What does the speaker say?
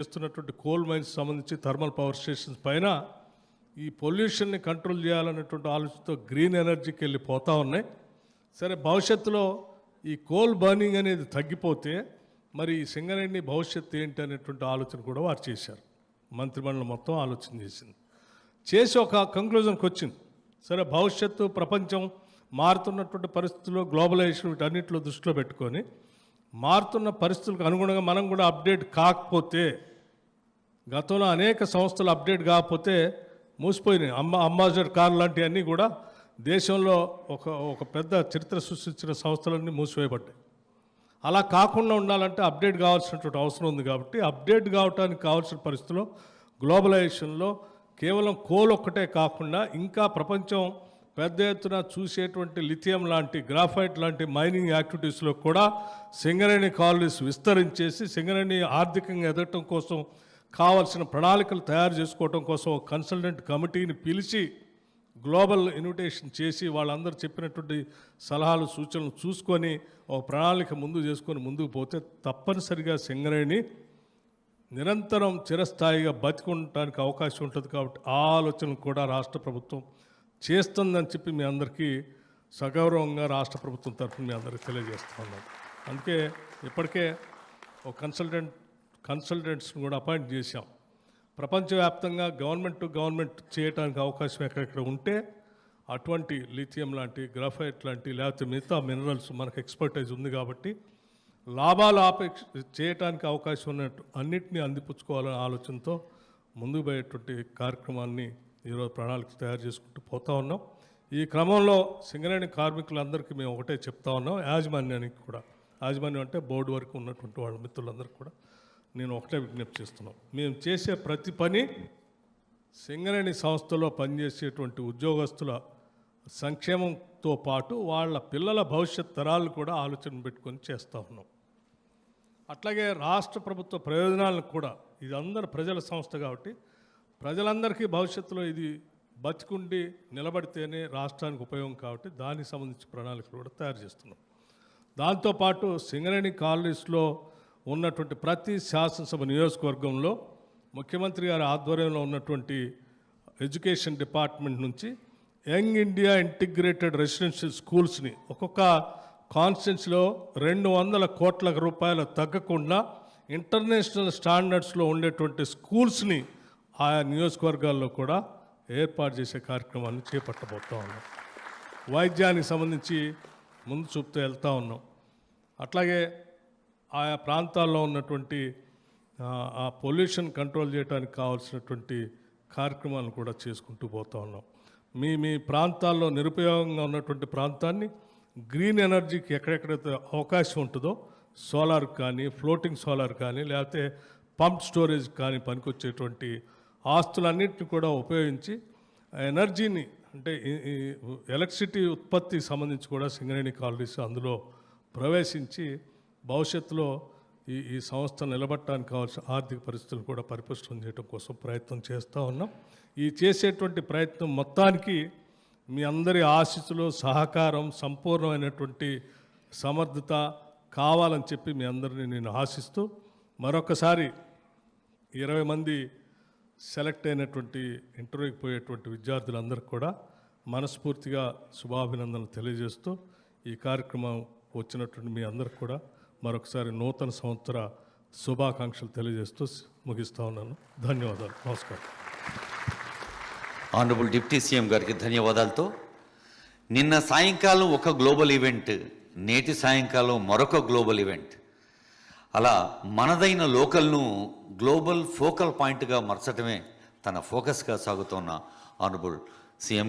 చేస్తున్నటువంటి coal mines సంబంధించి thermal power stations పైన ఈ పొల్యూషన్ని కంట్రోల్ చేయాలనేటువంటి ఆలోచనతో గ్రీన్ ఎనర్జీకి వెళ్ళిపోతూ ఉన్నాయి. సరే, భవిష్యత్తులో ఈ కోల్ బర్నింగ్ అనేది తగ్గిపోతే మరి ఈ సింగరేణి భవిష్యత్తు ఏంటి అనేటువంటి ఆలోచన కూడా వారు చేశారు. మంత్రిమండలి మొత్తం ఆలోచన చేసి ఒక కంక్లూజన్కి వచ్చింది. సరే, భవిష్యత్తు ప్రపంచం మారుతున్నటువంటి పరిస్థితుల్లో గ్లోబలైజేషన్ వీటన్నిటిలో దృష్టిలో పెట్టుకొని మారుతున్న పరిస్థితులకు అనుగుణంగా మనం కూడా అప్డేట్ కాకపోతే, గతంలో అనేక సంస్థలు అప్డేట్ కాకపోతే మూసిపోయినాయి. అంబాసిడర్ కార్ లాంటివన్నీ కూడా దేశంలో ఒక పెద్ద చరిత్ర సృష్టించిన సంస్థలన్నీ మూసివేయబడ్డాయి. అలా కాకుండా ఉండాలంటే అప్డేట్ కావాల్సినటువంటి అవసరం ఉంది. కాబట్టి అప్డేట్ కావడానికి కావాల్సిన పరిస్థితుల్లో గ్లోబలైజేషన్లో కేవలం కోల్ ఒక్కటే కాకుండా ఇంకా ప్రపంచం పెద్ద ఎత్తున చూసేటువంటి లిథియం లాంటి, గ్రాఫైట్ లాంటి మైనింగ్ యాక్టివిటీస్లో కూడా సింగరేణి కాలనీస్ విస్తరించేసి సింగరేణి ఆర్థికంగా ఎదగటం కోసం కావాల్సిన ప్రణాళికలు తయారు చేసుకోవడం కోసం ఒక కన్సల్టెంట్ కమిటీని పిలిచి గ్లోబల్ ఇన్విటేషన్ చేసి వాళ్ళందరూ చెప్పినటువంటి సలహాలు సూచనలు చూసుకొని ఒక ప్రణాళిక ముందుకు పోతే తప్పనిసరిగా సింగరేణి నిరంతరం చిరస్థాయిగా బతికుండటానికి అవకాశం ఉంటుంది. కాబట్టి ఆ ఆలోచనలు కూడా రాష్ట్ర ప్రభుత్వం చేస్తుందని చెప్పి మీ అందరికీ సగౌరవంగా రాష్ట్ర ప్రభుత్వం తరఫున మీ అందరికీ తెలియజేస్తూ ఉన్నాను. అందుకే ఇప్పటికే ఒక కన్సల్టెంట్స్ని కూడా అపాయింట్ చేశాం. ప్రపంచవ్యాప్తంగా గవర్నమెంట్ టు గవర్నమెంట్ చేయడానికి అవకాశం ఎక్కడెక్కడ ఉంటే అటువంటి లిథియం లాంటి, గ్రాఫైట్ లాంటి, లేకపోతే మిగతా మినరల్స్ మనకు ఎక్స్పర్టైజ్ ఉంది కాబట్టి లాభాలు చేయడానికి అవకాశం ఉన్నట్టు అన్నింటినీ అందిపుచ్చుకోవాలనే ఆలోచనతో ముందుకు పోయేటువంటి కార్యక్రమాన్ని ఈరోజు ప్రణాళిక తయారు చేసుకుంటూ పోతూ ఉన్నాం. ఈ క్రమంలో సింగరేణి కార్మికులందరికీ మేము ఒకటే చెప్తా ఉన్నాం, యాజమాన్యానికి కూడా, యాజమాన్యం అంటే బోర్డు వరకు ఉన్నటువంటి వాళ్ళ మిత్రులందరికీ కూడా నేను ఒకటే విజ్ఞప్తి చేస్తున్నాం. మేము చేసే ప్రతి పని సింగరేణి సంస్థలో పనిచేసేటువంటి ఉద్యోగస్తుల సంక్షేమంతో పాటు వాళ్ళ పిల్లల భవిష్యత్ తరాలు కూడా ఆలోచన పెట్టుకొని చేస్తూ ఉన్నాం. అట్లాగే రాష్ట్ర ప్రభుత్వ ప్రయోజనాలను కూడా, ఇది అందరు ప్రజల సంస్థ కాబట్టి ప్రజలందరికీ భవిష్యత్తులో ఇది బతికుండి నిలబడితేనే రాష్ట్రానికి ఉపయోగం కాబట్టి దానికి సంబంధించి ప్రణాళికలు కూడా తయారు చేస్తున్నాం. దాంతోపాటు సింగరేణి కాలనీస్లో ఉన్నటువంటి ప్రతి శాసనసభ నియోజకవర్గంలో ముఖ్యమంత్రి గారి ఆధ్వర్యంలో ఉన్నటువంటి ఎడ్యుకేషన్ డిపార్ట్మెంట్ నుంచి యంగ్ ఇండియా ఇంటిగ్రేటెడ్ రెసిడెన్షియల్ స్కూల్స్ని ఒక్కొక్క కాన్స్టిట్యున్సీలో 200 కోట్ల రూపాయలు తగ్గకుండా ఇంటర్నేషనల్ స్టాండర్డ్స్లో ఉండేటువంటి స్కూల్స్ని ఆయా నియోజకవర్గాల్లో కూడా ఏర్పాటు చేసే కార్యక్రమాన్ని చేపట్టబోతూ ఉన్నాం. వైద్యానికి సంబంధించి ముందు చూపుతూ వెళ్తూ ఉన్నాం. అట్లాగే ఆయా ప్రాంతాల్లో ఉన్నటువంటి ఆ పొల్యూషన్ కంట్రోల్ చేయడానికి కావాల్సినటువంటి కార్యక్రమాలను కూడా చేసుకుంటూ పోతూ ఉన్నాం. మీ ప్రాంతాల్లో నిరుపయోగంగా ఉన్నటువంటి ప్రాంతాన్ని గ్రీన్ ఎనర్జీకి ఎక్కడెక్కడైతే అవకాశం ఉంటుందో సోలార్ కానీ, ఫ్లోటింగ్ సోలార్ కానీ, లేకపోతే పంప్ స్టోరేజ్ కానీ పనికొచ్చేటువంటి ఆస్తులన్నింటినీ కూడా ఉపయోగించి ఎనర్జీని, అంటే ఎలక్ట్రిసిటీ ఉత్పత్తికి సంబంధించి కూడా సింగరేణి కాలనీస్ అందులో ప్రవేశించి భవిష్యత్తులో ఈ సంస్థ నిలబట్టడానికి కావాల్సిన ఆర్థిక పరిస్థితులు కూడా పరిపుష్టం చేయడం కోసం ప్రయత్నం చేస్తూ ఉన్నాం. ఈ చేసేటువంటి ప్రయత్నం మొత్తానికి మీ అందరి ఆశీస్సులు, సహకారం, సంపూర్ణమైనటువంటి సమర్థత కావాలని చెప్పి మీ అందరినీ నేను ఆశిస్తూ మరొకసారి 20 మంది సెలెక్ట్ అయినటువంటి ఇంటర్వ్యూకి పోయేటువంటి విద్యార్థులందరికీ కూడా మనస్ఫూర్తిగా శుభాభినందనలు తెలియజేస్తూ ఈ కార్యక్రమం వచ్చినటువంటి మీ అందరికి కూడా మరొకసారి నూతన సంవత్సర శుభాకాంక్షలు తెలియజేస్తూ ముగిస్తూ ఉన్నాను. ధన్యవాదాలు. నమస్కారం. ఆనరబుల్ డిప్యూటీ సీఎం గారికి ధన్యవాదాలతో నిన్న సాయంకాలం ఒక గ్లోబల్ ఈవెంట్, నేటి సాయంకాలం మరొక గ్లోబల్ ఈవెంట్, అలా మనదైన లోకల్ను గ్లోబల్ ఫోకల్ పాయింట్గా మార్చడమే తన ఫోకస్గా సాగుతున్న ఆనరబుల్ సీఎం గారు